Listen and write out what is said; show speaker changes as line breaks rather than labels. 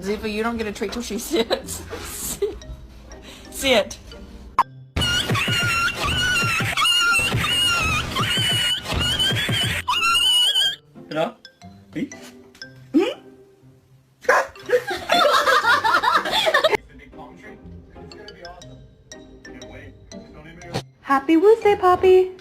Ziva, you don't get a treat till she sits. Sit.
Hello? Me?
Happy Wednesday, Poppy.